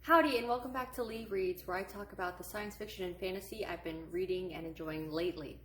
Howdy, and welcome back to LeeReads, where I talk about the science fiction and fantasy I've been reading and enjoying lately.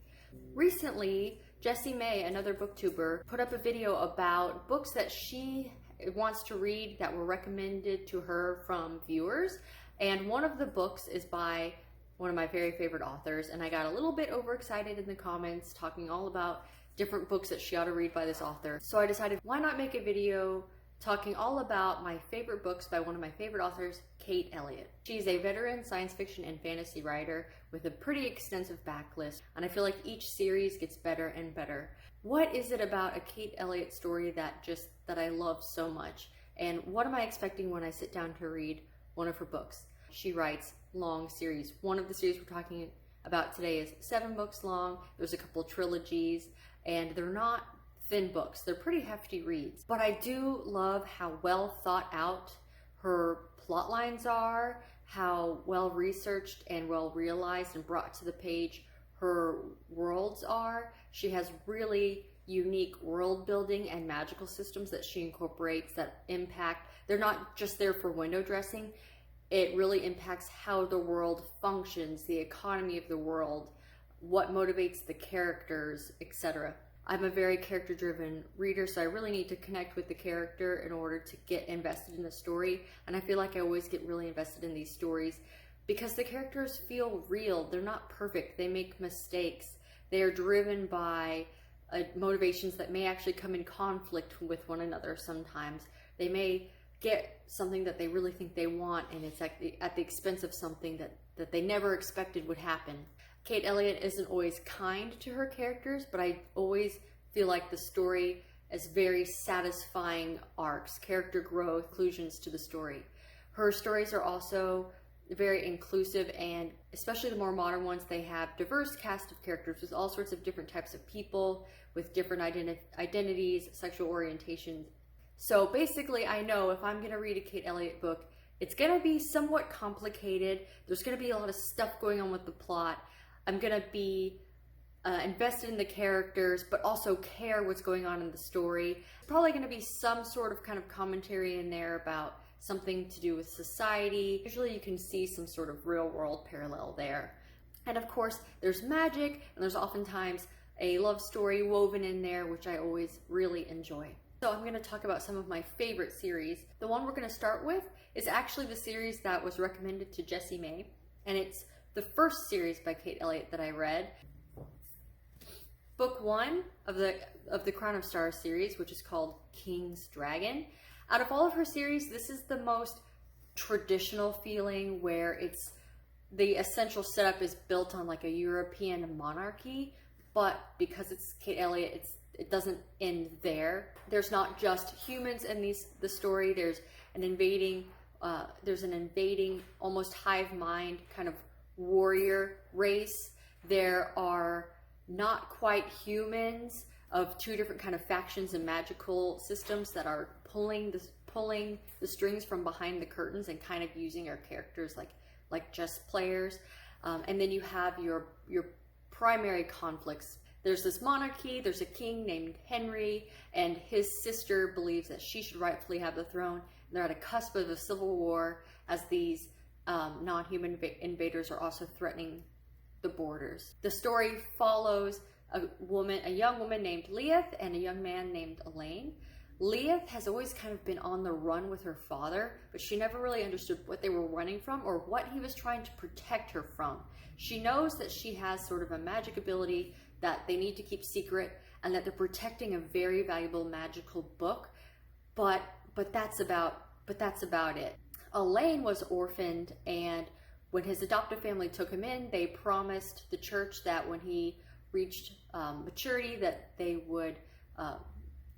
Recently, Jessie May, another booktuber, put up a video about books that she wants to read that were recommended to her from viewers, and one of the books is by one of my very favorite authors, and I got a little bit overexcited in the comments talking all about different books that she ought to read by this author. So I decided, why not make a video talking all about my favorite books by one of my favorite authors, Kate Elliott. She's a veteran science fiction and fantasy writer with a pretty extensive backlist, and I feel like each series gets better and better. What is it about a Kate Elliott story that I love so much? And what am I expecting when I sit down to read one of her books? She writes long series. One of the series we're talking about today is 7 books long. There's a couple trilogies, and they're not thin books. They're pretty hefty reads. But I do love how well thought out her plot lines are, how well researched and well realized and brought to the page her worlds are. She has really unique world building and magical systems that she incorporates that impact. They're not just there for window dressing. It really impacts how the world functions, the economy of the world, what motivates the characters, etc. I'm a very character-driven reader, so I really need to connect with the character in order to get invested in the story. And I feel like I always get really invested in these stories because the characters feel real. They're not perfect. They make mistakes. They are driven by motivations that may actually come in conflict with one another sometimes. They may get something that they really think they want, and it's at the expense of something that they never expected would happen. Kate Elliott isn't always kind to her characters, but I always feel like the story is very satisfying arcs, character growth, conclusions to the story. Her stories are also very inclusive, and especially the more modern ones, they have diverse cast of characters with all sorts of different types of people with different identities, sexual orientations. So basically, I know if I'm going to read a Kate Elliott book, it's going to be somewhat complicated. There's going to be a lot of stuff going on with the plot. I'm going to be invested in the characters, but also care what's going on in the story. There's probably going to be some sort of kind of commentary in there about something to do with society. Usually you can see some sort of real world parallel there. And of course, there's magic, and there's oftentimes a love story woven in there, which I always really enjoy. So I'm going to talk about some of my favorite series. The one we're going to start with is actually the series that was recommended to Jessie May, and it's the first series by Kate Elliott that I read. Book 1 of the Crown of Stars series, which is called King's Dragon. Out of all of her series, this is the most traditional feeling, where it's the essential setup is built on like a European monarchy, but because it's Kate Elliott, it doesn't end there. There's not just humans in the story. There's an invading almost hive mind kind of warrior race. There are not quite humans of 2 different kind of factions and magical systems that are pulling the strings from behind the curtains and kind of using our characters like chess players. And then you have your primary conflicts. There's this monarchy, there's a king named Henry, and his sister believes that she should rightfully have the throne. And they're at a cusp of a civil war as these non-human invaders are also threatening the borders. The story follows a young woman named Leah and a young man named Elaine. Leah has always kind of been on the run with her father, but she never really understood what they were running from or what he was trying to protect her from. She knows that she has sort of a magic ability that they need to keep secret, and that they're protecting a very valuable magical book, but that's about it. Elaine was orphaned, and when his adoptive family took him in, they promised the church that when he reached maturity that they would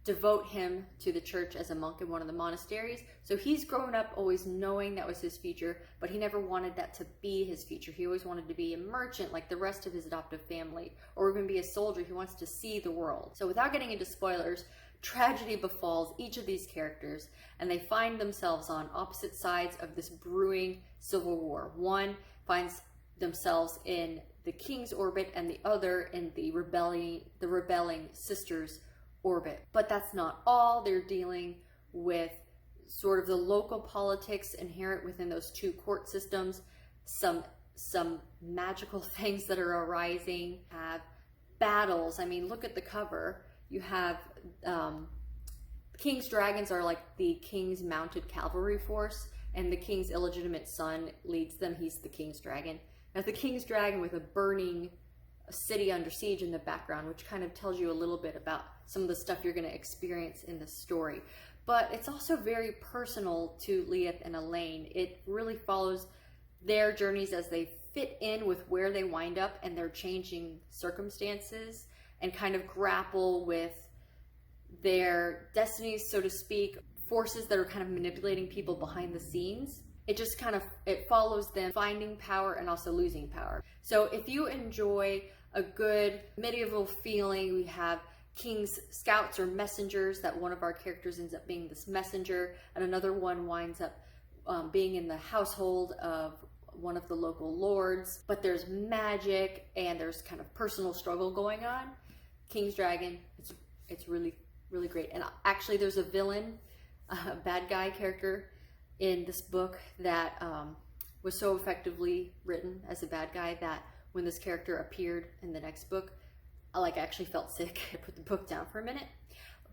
devote him to the church as a monk in one of the monasteries. So he's grown up always knowing that was his future, but he never wanted that to be his future. He always wanted to be a merchant like the rest of his adoptive family, or even be a soldier. He wants to see the world. So without getting into spoilers, tragedy befalls each of these characters, and they find themselves on opposite sides of this brewing civil war. One finds themselves in the king's orbit, and the other in the rebelling sisters' orbit. But that's not all. They're dealing with sort of the local politics inherent within those two court systems, some magical things that are arising, have battles. I mean, look at the cover. You have King's dragons are like the king's mounted cavalry force, and the king's illegitimate son leads them. He's the king's dragon. Now, the king's dragon with a burning city under siege in the background, which kind of tells you a little bit about some of the stuff you're going to experience in the story. But it's also very personal to Leith and Elaine. It really follows their journeys as they fit in with where they wind up and their changing circumstances, and kind of grapple with their destinies, so to speak, forces that are kind of manipulating people behind the scenes. It just kind of, it follows them finding power and also losing power. So if you enjoy a good medieval feeling, we have king's scouts or messengers, that one of our characters ends up being this messenger, and another one winds up being in the household of one of the local lords. But there's magic and there's kind of personal struggle going on. King's Dragon, it's really, really great. And actually there's a villain, a bad guy character in this book that was so effectively written as a bad guy that when this character appeared in the next book, I actually felt sick. I put the book down for a minute.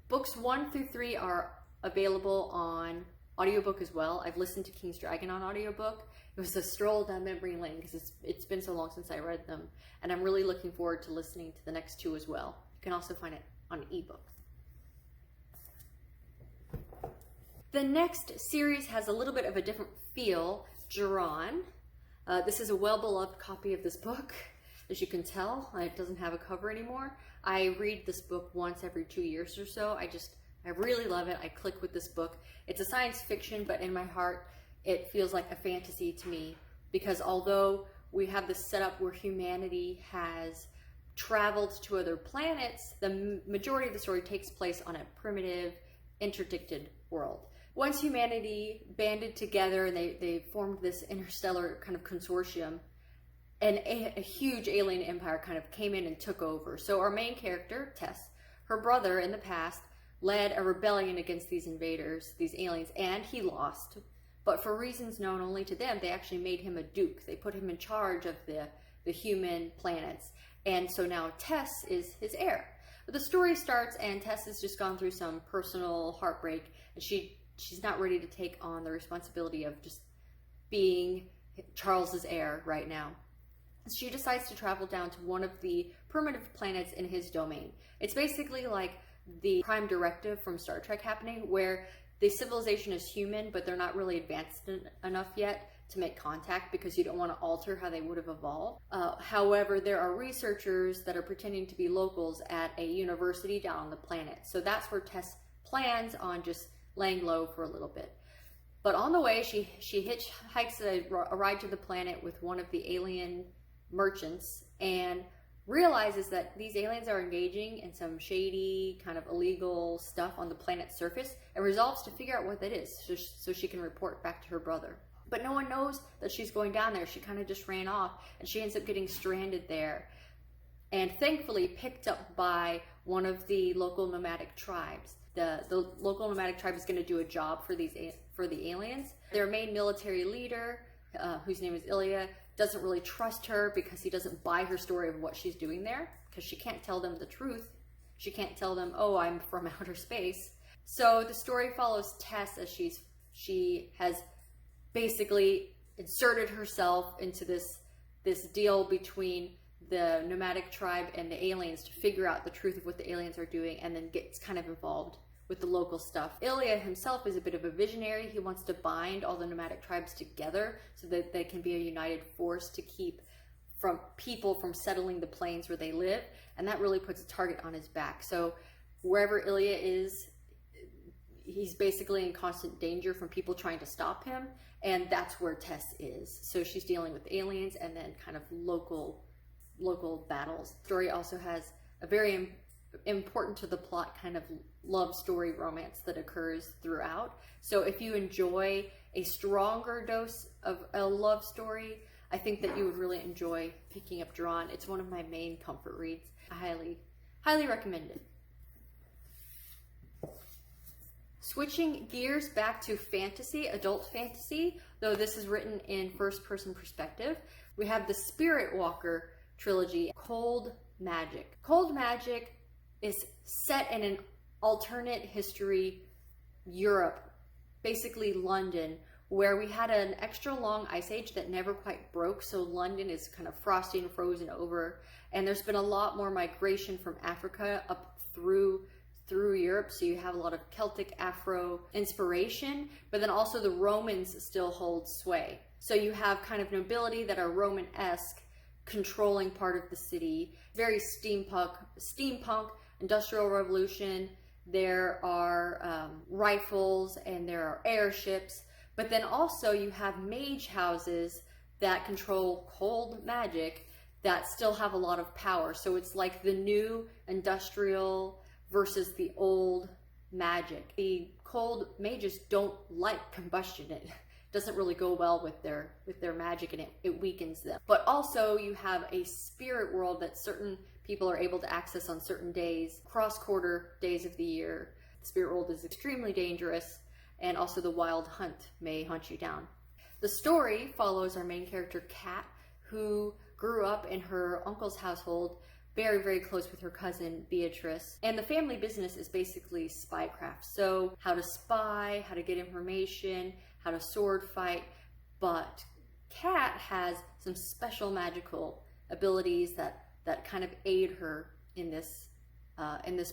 Books 1 through 3 are available on audiobook as well. I've listened to King's Dragon on audiobook. It was a stroll down memory lane because it's been so long since I read them, and I'm really looking forward to listening to the next 2 as well. You can also find it on ebook. The next series has a little bit of a different feel, Jaran. This is a well-beloved copy of this book. As you can tell, it doesn't have a cover anymore. I read this book once every 2 years or so. I really love it. I click with this book. It's a science fiction, but in my heart, it feels like a fantasy to me, because although we have this setup where humanity has traveled to other planets, the majority of the story takes place on a primitive, interdicted world. Once humanity banded together and they formed this interstellar kind of consortium, and a huge alien empire kind of came in and took over. So our main character, Tess, her brother in the past led a rebellion against these invaders, these aliens, and he lost. But for reasons known only to them, they actually made him a duke. They put him in charge of the human planets. And so now Tess is his heir. But the story starts and Tess has just gone through some personal heartbreak, and she's not ready to take on the responsibility of just being Charles's heir right now. She decides to travel down to one of the primitive planets in his domain. It's basically like the Prime Directive from Star Trek happening, where the civilization is human, but they're not really advanced enough yet to make contact because you don't want to alter how they would have evolved. However, there are researchers that are pretending to be locals at a university down on the planet. So that's where Tess plans on just laying low for a little bit. But on the way, she hitchhikes a ride to the planet with one of the alien merchants and realizes that these aliens are engaging in some shady, kind of illegal stuff on the planet's surface, and resolves to figure out what that is so she can report back to her brother. But no one knows that she's going down there. She kind of just ran off, and she ends up getting stranded there, and thankfully picked up by one of the local nomadic tribes. The local nomadic tribe is going to do a job for the aliens. Their main military leader, whose name is Ilya, doesn't really trust her because he doesn't buy her story of what she's doing there, because she can't tell them the truth. She can't tell them, oh, I'm from outer space. So the story follows Tess as she has basically inserted herself into this deal between the nomadic tribe and the aliens to figure out the truth of what the aliens are doing, and then gets kind of involved with the local stuff. Ilya himself is a bit of a visionary. He wants to bind all the nomadic tribes together so that they can be a united force to keep people from settling the plains where they live, and that really puts a target on his back. So wherever Ilya is, he's basically in constant danger from people trying to stop him, and that's where Tess is. So she's dealing with aliens and then kind of local battles. The story also has a very important to the plot kind of love story romance that occurs throughout. So if you enjoy a stronger dose of a love story, I think that you would really enjoy picking up Jaran. It's one of my main comfort reads. I highly recommend it. Switching gears back to fantasy, adult fantasy, though this is written in first-person perspective, we have the Spirit Walker trilogy, Cold Magic. Cold Magic is set in an alternate history Europe, basically London, where we had an extra long ice age that never quite broke, so London is kind of frosty and frozen over, and there's been a lot more migration from Africa up through Europe, so you have a lot of Celtic Afro inspiration, but then also the Romans still hold sway. So you have kind of nobility that are Roman-esque controlling part of the city, very steampunk, industrial revolution. There are rifles and there are airships, but then also you have mage houses that control cold magic that still have a lot of power. So it's like the new industrial versus the old magic. The cold mages don't like combustion. It doesn't really go well with their magic, and it weakens them. But also you have a spirit world that certain people are able to access on certain days, cross-quarter days of the year. The spirit world is extremely dangerous, and also the wild hunt may hunt you down. The story follows our main character, Kat, who grew up in her uncle's household, very, very close with her cousin, Beatrice. And the family business is basically spycraft. So how to spy, how to get information, how to sword fight. But Kat has some special magical abilities that kind of aid her in this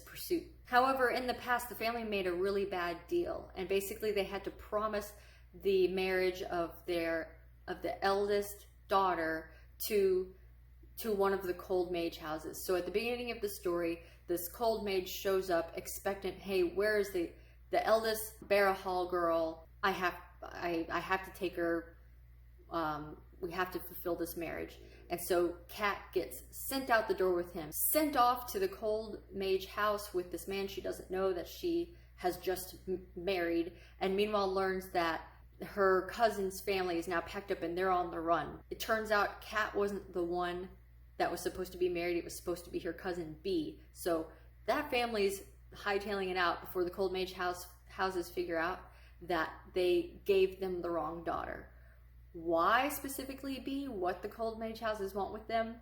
pursuit. However, in the past, the family made a really bad deal, and basically they had to promise the marriage of the eldest daughter to one of the cold mage houses. So at the beginning of the story, this cold mage shows up expectant, hey, where is the eldest Barahal girl? I have to take her, we have to fulfill this marriage. And so Kat gets sent out the door with him, sent off to the cold mage house with this man she doesn't know that she has just married, and meanwhile learns that her cousin's family is now packed up and they're on the run. It turns out Kat wasn't the one that was supposed to be married. It was supposed to be her cousin B. So that family's hightailing it out before the cold mage houses figure out that they gave them the wrong daughter. Why specifically B? What the cold mage houses want with them?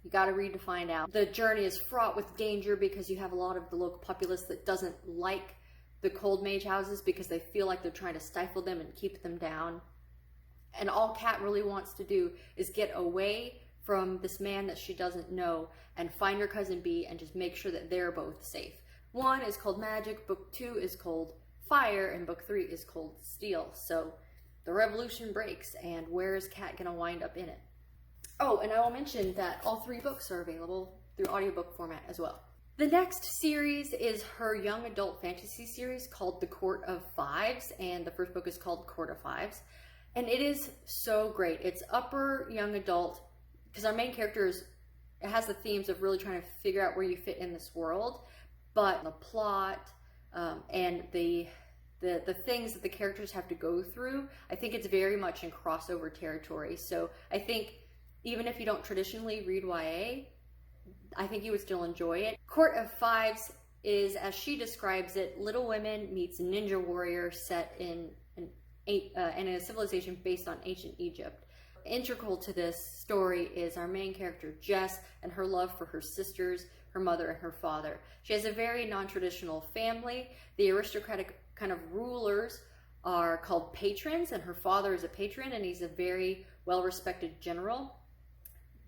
You gotta read to find out. The journey is fraught with danger because you have a lot of the local populace that doesn't like the cold mage houses because they feel like they're trying to stifle them and keep them down. And all Kat really wants to do is get away from this man that she doesn't know and find her cousin B and just make sure that they're both safe. 1 is Cold Magic, book 2 is Cold Fire, and book 3 is Cold Steel. So the revolution breaks, and where is Kat gonna wind up in it? Oh, and I will mention that all 3 books are available through audiobook format as well. The next series is her young adult fantasy series called The Court of Fives, and the first book is called Court of Fives. And it is so great. It's upper young adult, because our main character it has the themes of really trying to figure out where you fit in this world, but the plot and the things that the characters have to go through, I think it's very much in crossover territory. So I think even if you don't traditionally read YA, I think you would still enjoy it. Court of Fives is, as she describes it, Little Women meets Ninja Warrior set in a civilization based on ancient Egypt. Integral to this story is our main character, Jess, and her love for her sisters, her mother, and her father. She has a very non-traditional family. The aristocratic kind of rulers are called patrons, and her father is a patron, and he's a very well-respected general.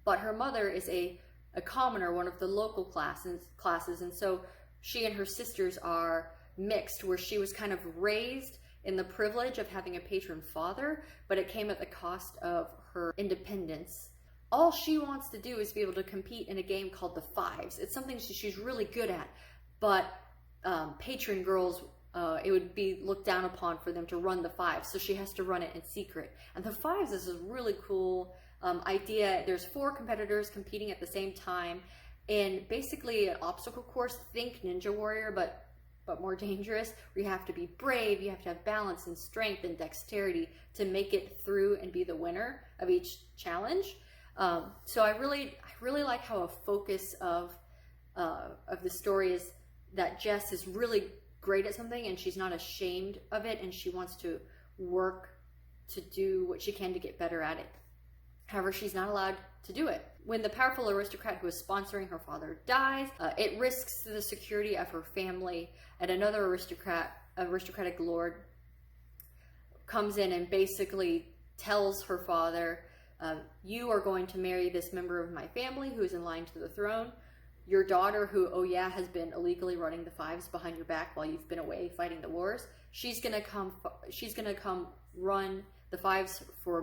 But her mother is a commoner, one of the local classes, and so she and her sisters are mixed, where she was kind of raised in the privilege of having a patron father, but it came at the cost of her independence. All she wants to do is be able to compete in a game called the Fives. It's something she's really good at, but patron girls, it would be looked down upon for them to run the Fives, so she has to run it in secret. And the Fives is a really cool idea. There's 4 competitors competing at the same time in basically an obstacle course. Think Ninja Warrior, but more dangerous, where you have to be brave, you have to have balance and strength and dexterity to make it through and be the winner of each challenge. So I really like how a focus of the story is that Jess is really great at something and she's not ashamed of it, and she wants to work to do what she can to get better at it. However, she's not allowed to do it. When the powerful aristocrat who is sponsoring her father dies, it risks the security of her family, and another aristocratic lord comes in and basically tells her father, you are going to marry this member of my family who's in line to the throne. Your daughter, who, oh yeah, has been illegally running the fives behind your back while you've been away fighting the wars, she's gonna come run the fives for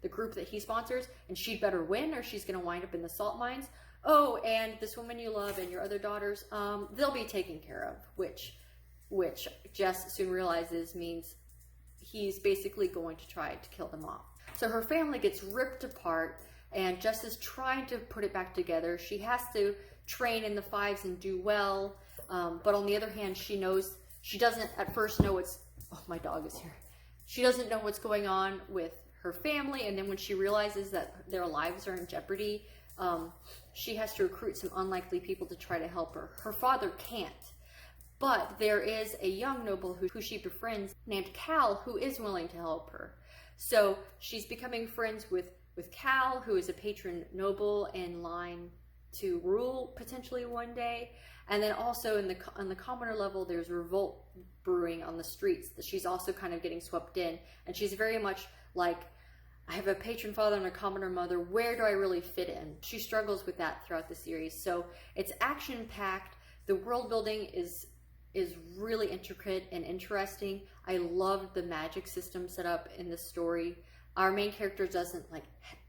the group that he sponsors, and she'd better win or she's gonna wind up in the salt mines. Oh, and this woman you love and your other daughters, they'll be taken care of, which Jess soon realizes means he's basically going to try to kill them off. So her family gets ripped apart, and Jess is trying to put it back together. She has to train in the fives and do well, but on the other hand, she doesn't at first know oh, my dog is here. She doesn't know what's going on with her family, and then when she realizes that their lives are in jeopardy, she has to recruit some unlikely people to try to help her. Her father can't, but there is a young noble who she befriends named Cal, who is willing to help her. So she's becoming friends with Cal, who is a patron noble in line to rule potentially one day. And then also on the commoner level, there's revolt brewing on the streets that she's also kind of getting swept in. And she's very much like, I have a patron father and a commoner mother. Where do I really fit in? She struggles with that throughout the series. So it's action-packed. The world building is really intricate and interesting. I loved the magic system set up in the story. Our main character doesn't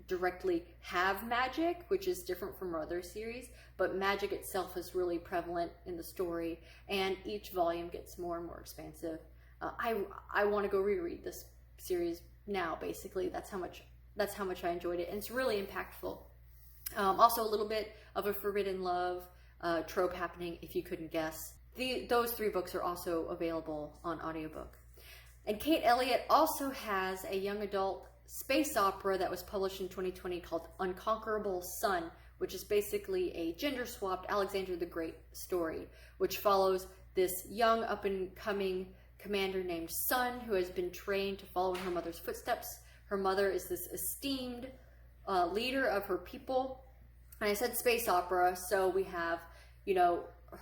directly have magic, which is different from our other series, but magic itself is really prevalent in the story, and each volume gets more and more expansive. I want to go reread this series now. Basically, that's how much I enjoyed it, and it's really impactful. Also, a little bit of a forbidden love trope happening, if you couldn't guess. Those 3 books are also available on audiobook. And Kate Elliott also has a young adult space opera that was published in 2020 called Unconquerable Sun, which is basically a gender-swapped Alexander the Great story, which follows this young up-and-coming commander named Sun, who has been trained to follow in her mother's footsteps. Her mother is this esteemed leader of her people. And I said space opera, so we have,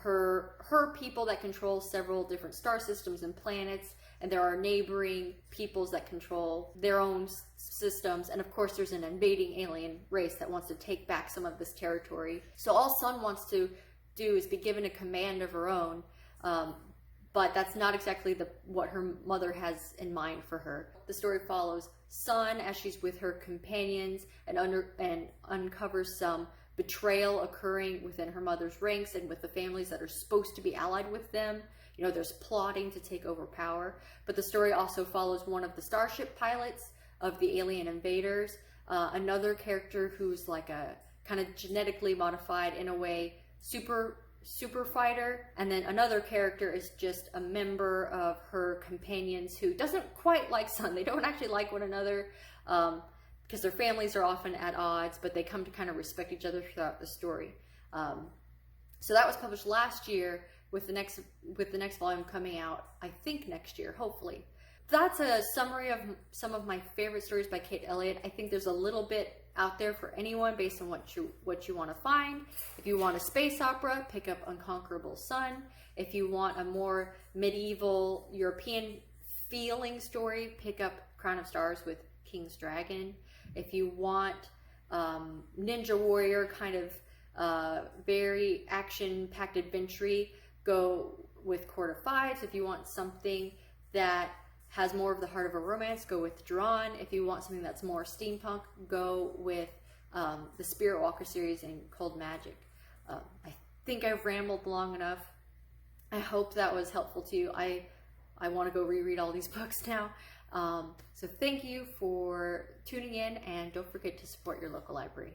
her people that control several different star systems and planets, and there are neighboring peoples that control their own systems, and of course there's an invading alien race that wants to take back some of this territory. So all Sun wants to do is be given a command of her own, but that's not exactly what her mother has in mind for her. The story follows Sun as she's with her companions and uncovers some betrayal occurring within her mother's ranks and with the families that are supposed to be allied with them. There's plotting to take over power, but the story also follows one of the starship pilots of the alien invaders, another character who's like a kind of genetically modified, in a way, super fighter, and then another character is just a member of her companions who doesn't quite like Sun. They don't actually like one another, because their families are often at odds, but they come to kind of respect each other throughout the story. So that was published last year, with the next volume coming out, I think, next year, hopefully. That's a summary of some of my favorite stories by Kate Elliott. I think there's a little bit out there for anyone based on what you want to find. If you want a space opera, pick up Unconquerable Sun. If you want a more medieval European feeling story, pick up Crown of Stars with King's Dragon. If you want Ninja Warrior kind of very action-packed adventure, go with Court of Fives. If you want something that has more of the heart of a romance, go with Jaran. If you want something that's more steampunk, go with the Spirit Walker series and Cold Magic. I think I've rambled long enough. I hope that was helpful to you. I want to go reread all these books now. So thank you for tuning in, and don't forget to support your local library.